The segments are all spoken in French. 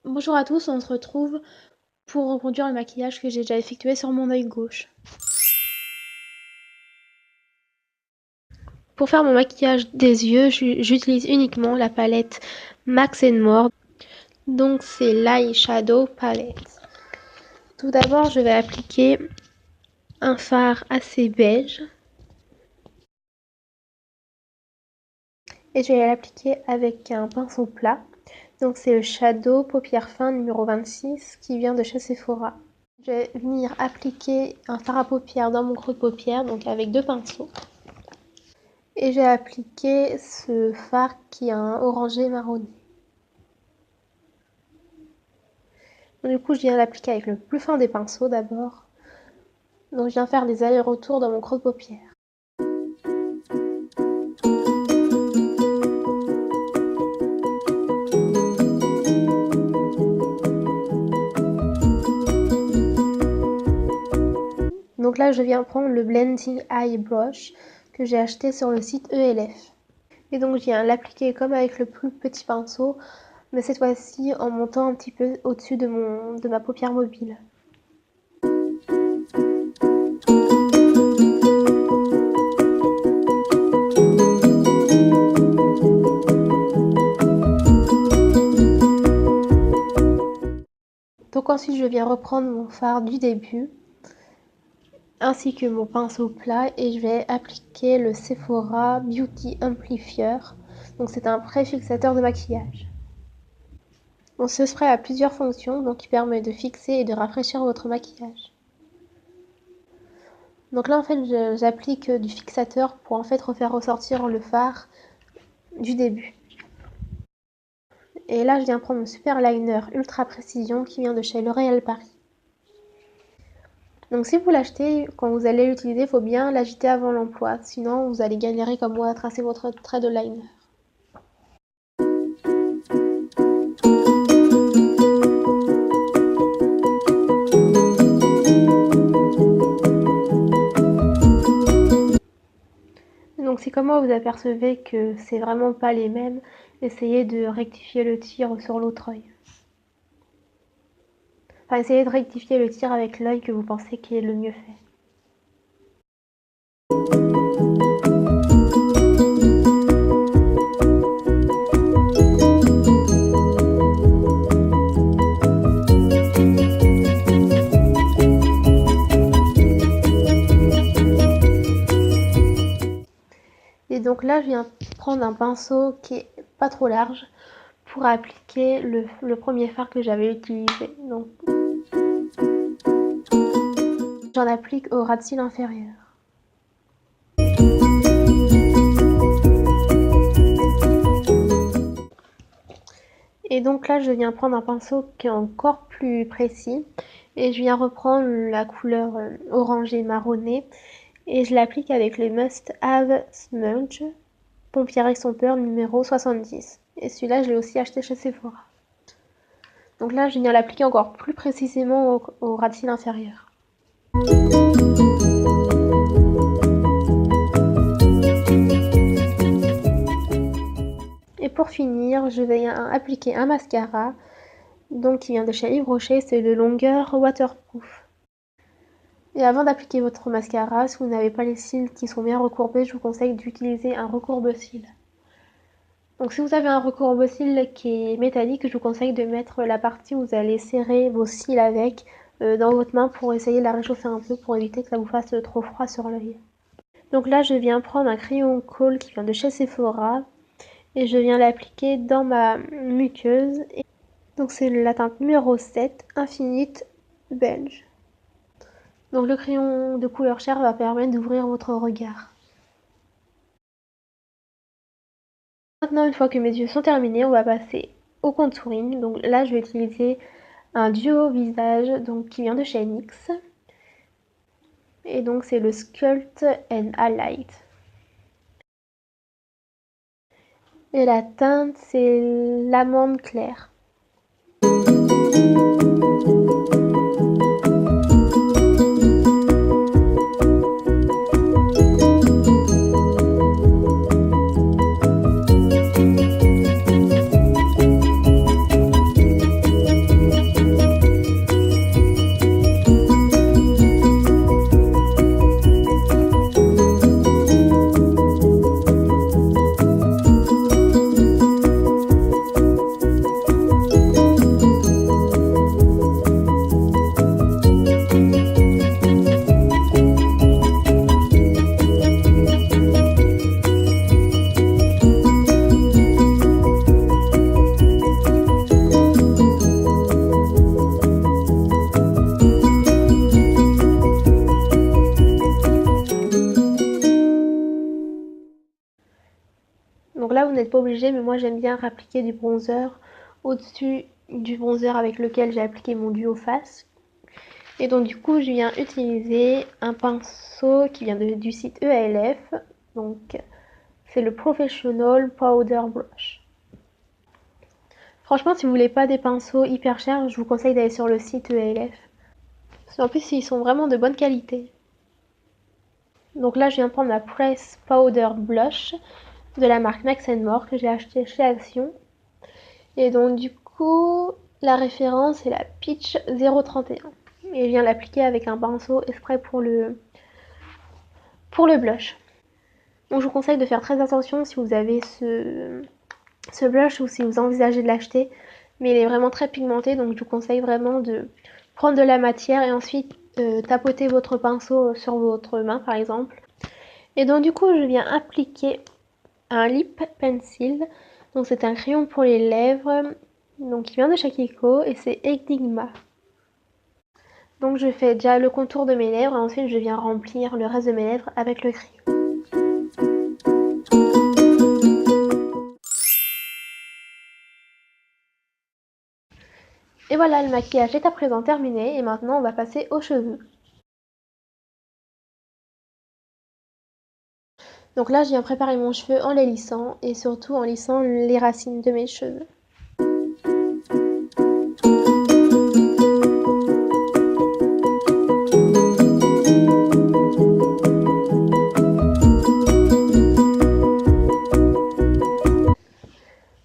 Bonjour à tous, on se retrouve pour reproduire le maquillage que j'ai déjà effectué sur mon œil gauche. Pour faire mon maquillage des yeux, j'utilise uniquement la palette Max More. Donc c'est l'Eyeshadow Palette. Tout d'abord, je vais appliquer un fard assez beige. Et je vais l'appliquer avec un pinceau plat. Donc c'est le Shadow Paupières Fin numéro 26 qui vient de chez Sephora. Je vais venir appliquer un fard à paupières dans mon creux de paupière, donc avec deux pinceaux. Et j'ai appliqué ce fard qui a un orangé marronné. Du coup, je viens l'appliquer avec le plus fin des pinceaux d'abord. Donc je viens faire des allers-retours dans mon creux de paupière. Donc là, je viens prendre le Blending Eye Brush que j'ai acheté sur le site ELF. Et donc je viens l'appliquer comme avec le plus petit pinceau, mais cette fois-ci en montant un petit peu au-dessus de ma paupière mobile. Donc ensuite je viens reprendre mon fard du début, ainsi que mon pinceau plat, et je vais appliquer le Sephora Beauty Amplifier. Donc c'est un préfixateur de maquillage. Bon, ce spray a plusieurs fonctions, donc il permet de fixer et de rafraîchir votre maquillage. Donc là en fait j'applique du fixateur pour en fait refaire ressortir le fard du début. Et là je viens prendre mon super liner ultra précision qui vient de chez L'Oréal Paris. Donc si vous l'achetez, quand vous allez l'utiliser, il faut bien l'agiter avant l'emploi, sinon vous allez galérer comme moi à tracer votre trait de liner. Donc si comme moi vous apercevez que c'est vraiment pas les mêmes, essayez de rectifier le tir sur l'autre œil. Enfin, essayez de rectifier le tir avec l'œil que vous pensez qui est le mieux fait. Et donc là, je viens prendre un pinceau qui est pas trop large pour appliquer le premier fard que j'avais utilisé. Donc, j'en applique au ras de cils inférieur. Et donc là, je viens prendre un pinceau qui est encore plus précis et je viens reprendre la couleur orangé marronné et je l'applique avec les Must Have Smudge Pompière Extincteur numéro 70. Et celui-là, je l'ai aussi acheté chez Sephora. Donc là, je viens l'appliquer encore plus précisément au ras de cils inférieur. Et pour finir, je vais appliquer un mascara, donc qui vient de chez Yves Rocher, c'est de longueur waterproof. Et avant d'appliquer votre mascara, si vous n'avez pas les cils qui sont bien recourbés, je vous conseille d'utiliser un recourbe-cils. Donc si vous avez un recourbe-cils qui est métallique, je vous conseille de mettre la partie où vous allez serrer vos cils avec dans votre main pour essayer de la réchauffer un peu pour éviter que ça vous fasse trop froid sur l'œil. Donc là, je viens prendre un crayon Kohl qui vient de chez Sephora et je viens l'appliquer dans ma muqueuse. Donc c'est la teinte numéro 7, Infinite Beige. Donc le crayon de couleur chair va permettre d'ouvrir votre regard. Maintenant, une fois que mes yeux sont terminés, on va passer au contouring. Donc là, je vais utiliser un duo visage donc, qui vient de chez NYX. Et donc c'est le Sculpt and Highlight. Et la teinte, c'est l'amande claire. vous n'êtes pas obligé, mais moi j'aime bien appliquer du bronzer au-dessus du bronzer avec lequel j'ai appliqué mon duo face. Et donc du coup je viens utiliser un pinceau qui vient du site ELF, donc c'est le Professional Powder Brush. Franchement, si vous voulez pas des pinceaux hyper chers, je vous conseille d'aller sur le site ELF. Parce qu'en plus ils sont vraiment de bonne qualité. Donc là je viens prendre ma Press Powder Blush de la marque Max More que j'ai acheté chez Action. Et donc du coup la référence est la Peach 031. Et je viens l'appliquer avec un pinceau exprès pour le blush. Donc je vous conseille de faire très attention si vous avez ce blush ou si vous envisagez de l'acheter. Mais il est vraiment très pigmenté, donc je vous conseille vraiment de prendre de la matière et ensuite tapoter votre pinceau sur votre main par exemple. Et donc du coup je viens appliquer un lip pencil. Donc c'est un crayon pour les lèvres, donc qui vient de chez Kiko et c'est Enigma. Donc je fais déjà le contour de mes lèvres et ensuite je viens remplir le reste de mes lèvres avec le crayon. Et voilà, le maquillage est à présent terminé et maintenant on va passer aux cheveux. Donc là je viens préparer mon cheveu en les lissant et surtout en lissant les racines de mes cheveux.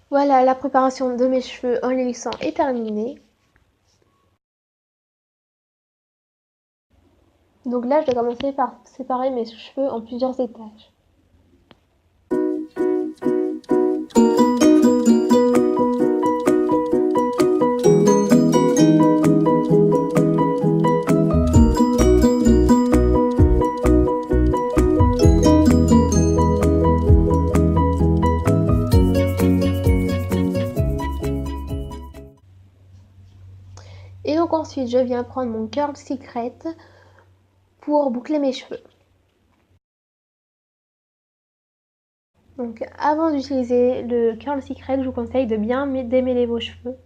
Voilà, la préparation de mes cheveux en les lissant est terminée. Donc là, je vais commencer par séparer mes cheveux en plusieurs étages. Et donc ensuite, je viens prendre mon Curl Secret pour boucler mes cheveux. Donc avant d'utiliser le Curl Secret, je vous conseille de bien démêler vos cheveux.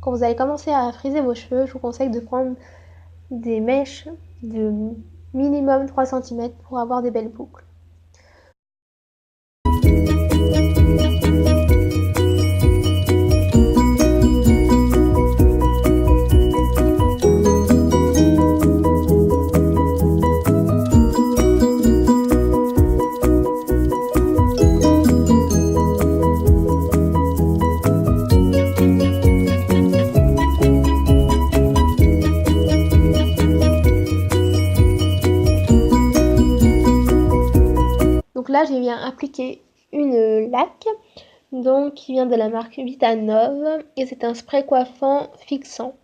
Quand vous allez commencer à friser vos cheveux, je vous conseille de prendre des mèches de minimum 3 cm pour avoir des belles boucles. Donc là, je viens appliquer une laque donc, qui vient de la marque Vitanove et c'est un spray coiffant fixant.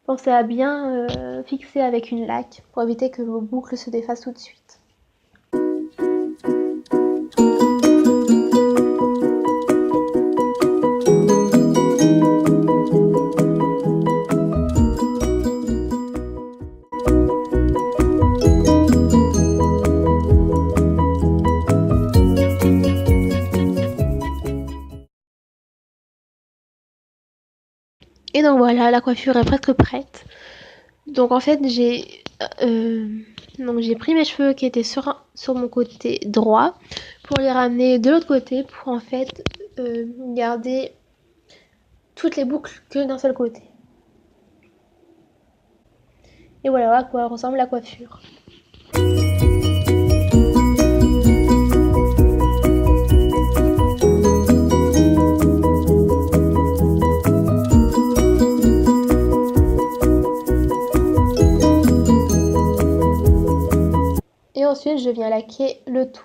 Pensez à bien fixer avec une laque pour éviter que vos boucles se défassent tout de suite. Et donc voilà, la coiffure est presque prête. Donc en fait, j'ai pris mes cheveux qui étaient sur mon côté droit pour les ramener de l'autre côté pour en fait garder toutes les boucles que d'un seul côté. Et voilà à quoi ressemble la coiffure. Et ensuite, je viens laquer le tout.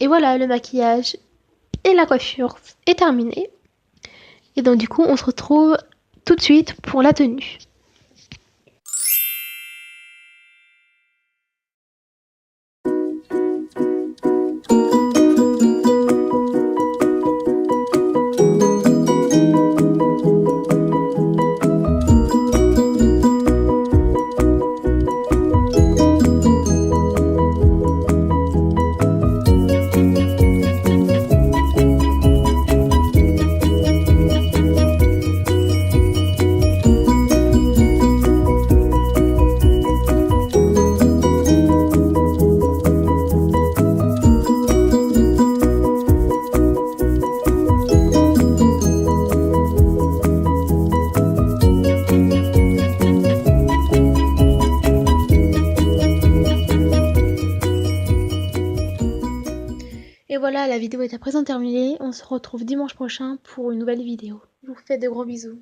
Et voilà, le maquillage et la coiffure est terminé. Et donc du coup, on se retrouve tout de suite pour la tenue. voilà, la vidéo est à présent terminée. On se retrouve dimanche prochain pour une nouvelle vidéo. Je vous fais de gros bisous.